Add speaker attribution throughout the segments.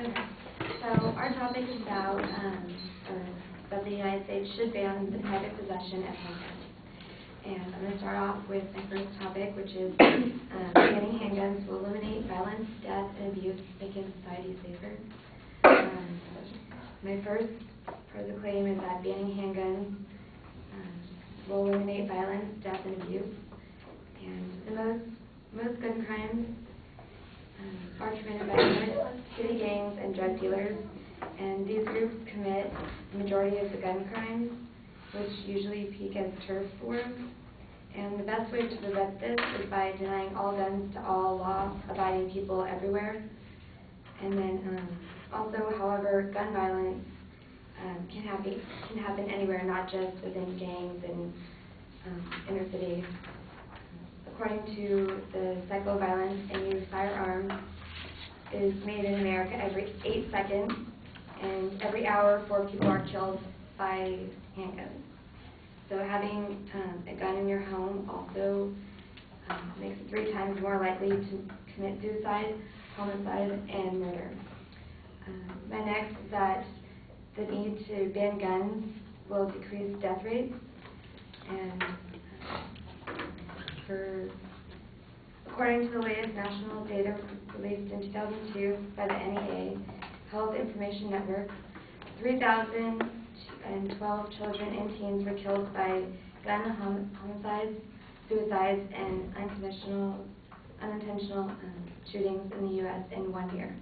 Speaker 1: Okay, so our topic is about that the United States should ban the private possession of handguns. And I'm going to start off with my first topic, which is banning handguns will eliminate violence, death, and abuse, making society safer. My first part of the claim is that banning handguns will eliminate violence, death, and abuse. And the most gun crimes are committed by city gangs and drug dealers, and these groups commit the majority of the gun crimes, which usually peak as turf wars. And the best way to prevent this is by denying all guns to all law-abiding people everywhere. And then also, however, gun violence can happen anywhere, not just within gangs and inner city. According to the cycle of violence and use of firearms is made in America every 8 seconds, and every hour 4 people are killed by handguns. So having a gun in your home also makes it 3 times more likely to commit suicide, homicide, and murder. My next is that the need to ban guns will decrease death rates, and according to the latest national data released in 2002 by the NEA Health Information Network, 3,012 children and teens were killed by gun homicides, suicides, and unintentional shootings in the U.S. in 1 year.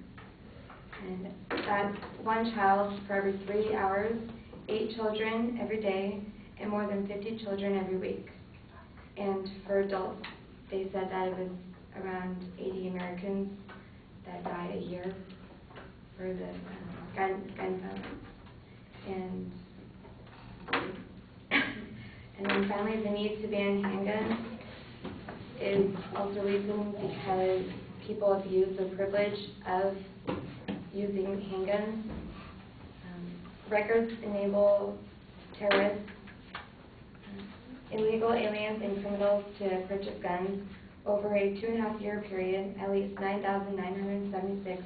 Speaker 1: And that's 1 child for every 3 hours, 8 children every day, and more than 50 children every week. And for adults, they said that it was around 80 Americans that die a year for the gun violence. And then finally, the need to ban handguns is also reason because people abuse the privilege of using handguns. Records enable terrorists, illegal aliens, and criminals to purchase guns. Over a 2.5-year period, at least 9,976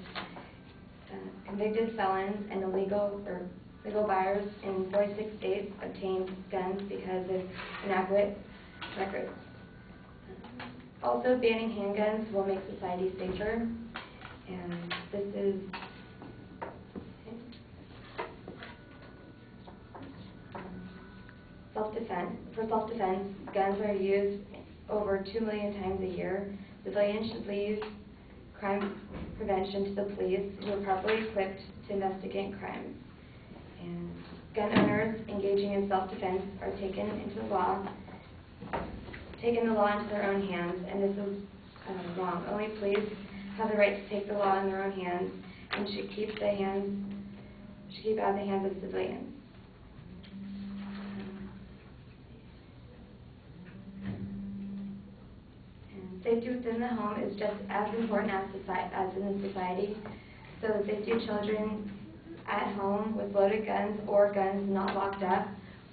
Speaker 1: convicted felons and legal buyers in 46 states obtained guns because of inadequate records. Also, banning handguns will make society safer, and this is self-defense. For self-defense, guns are used over 2 million times a year. Civilians should leave crime prevention to the police, who are properly equipped to investigate crimes. And gun owners engaging in self-defense are taking the law into their own hands, and this is wrong. Only police have the right to take the law in their own hands and should keep out of the hands of civilians. Safety within the home is just as important as in society. So the safety of children at home with loaded guns or guns not locked up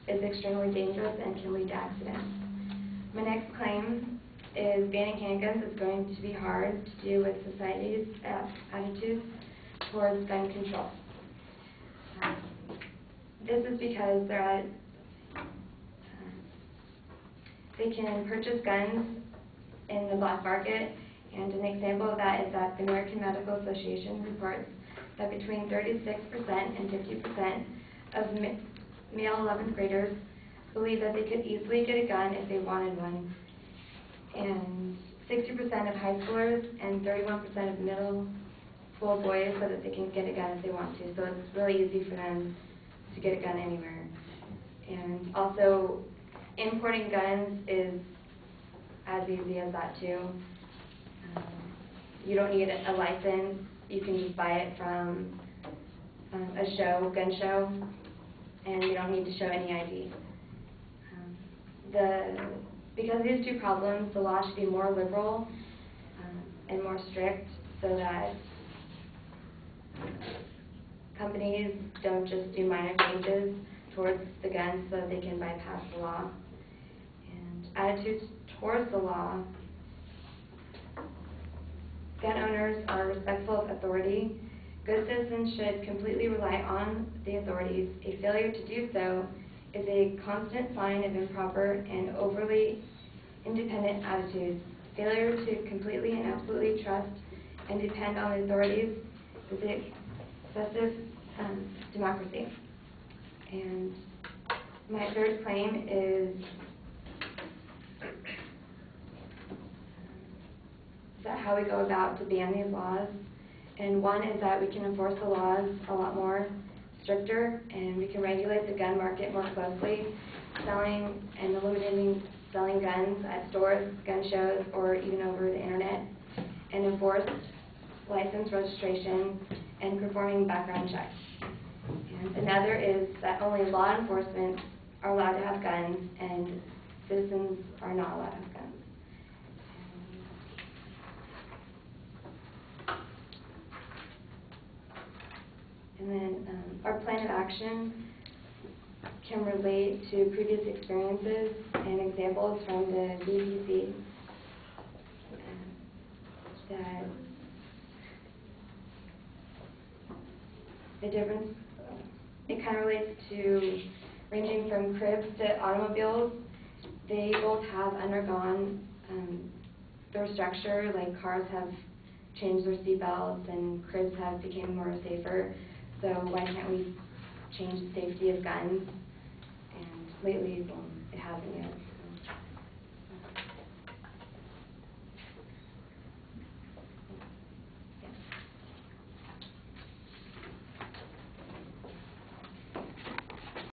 Speaker 1: is extremely dangerous and can lead to accidents. My next claim is banning handguns is going to be hard to do with society's attitude towards gun control. This is because they can purchase guns in the black market, and an example of that is that the American Medical Association reports that between 36% and 50% of male 11th graders believe that they could easily get a gun if they wanted one, and 60% of high schoolers and 31% of middle school boys said that they can get a gun if they want to, so it's really easy for them to get a gun anywhere. And also, importing guns is as easy as that too. You don't need a license. You can just buy it from a gun show, and you don't need to show any ID. Because of these 2 problems, the law should be more liberal and more strict, so that companies don't just do minor changes towards the guns so that they can bypass the law. And attitudes towards the law, gun owners are respectful of authority Good citizens should completely rely on the authorities. A failure to do so is a constant sign of improper and overly independent attitudes. Failure to completely and absolutely trust and depend on the authorities is excessive democracy. And my third claim is that how we go about to ban these laws. And one is that we can enforce the laws a lot more stricter, and we can regulate the gun market more closely, selling and eliminating selling guns at stores, gun shows, or even over the internet, and enforce license registration and performing background checks. And another is that only law enforcement are allowed to have guns, and citizens are not allowed to have guns. And then our plan of action can relate to previous experiences and examples from the VPC. That the difference, it kind of relates to ranging from cribs to automobiles. They both have undergone their structure, like cars have changed their seatbelts and cribs have become more safer. So why can't we change the safety of guns? And lately, it hasn't yet. So.